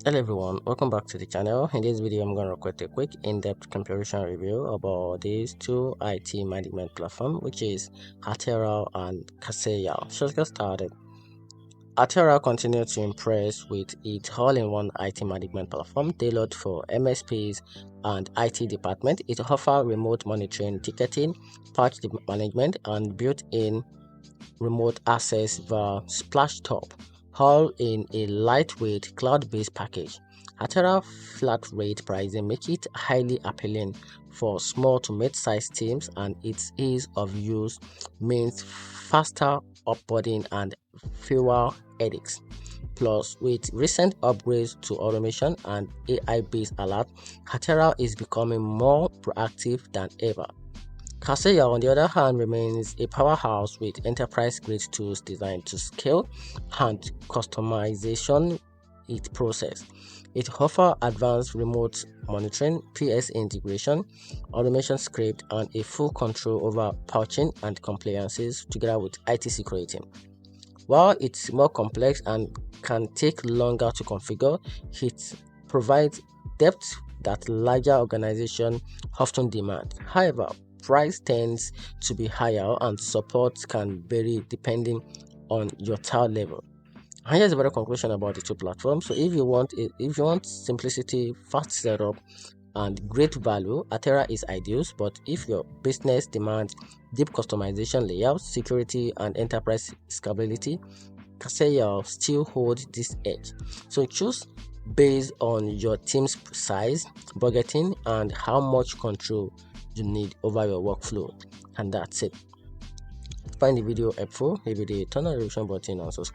Hello everyone, welcome back to the channel. In this video I'm going to record a quick in-depth comparison review about these two IT management platform, which is Atera and Kaseya. So let's get started. Atera continues to impress with its all-in-one IT management platform tailored for MSPs and IT department. It offers remote monitoring, ticketing, patch management, and built-in remote access via Splashtop, all in a lightweight cloud-based package. Atera flat rate pricing makes it highly appealing for small to mid-sized teams, and its ease of use means faster onboarding and fewer headaches. Plus, with recent upgrades to automation and AI-based alert, Atera is becoming more proactive than ever. Kaseya, on the other hand, remains a powerhouse with enterprise-grade tools designed to scale and customization its process. It offers advanced remote monitoring, PS integration, automation script, and a full control over patching and compliances together with IT security. While it's more complex and can take longer to configure, it provides depth that larger organizations often demand. However, price tends to be higher and support can vary depending on your tier level. And here's a better conclusion about the two platforms. So if you want simplicity, fast setup, and great value, Atera is ideal. But if your business demands deep customization, layout, security, and enterprise scalability, Kaseya still hold this edge. So choose based on your team's size, budgeting, and how much control you need over your workflow. And that's it. Find the video helpful. If you did, turn on the notification button and subscribe.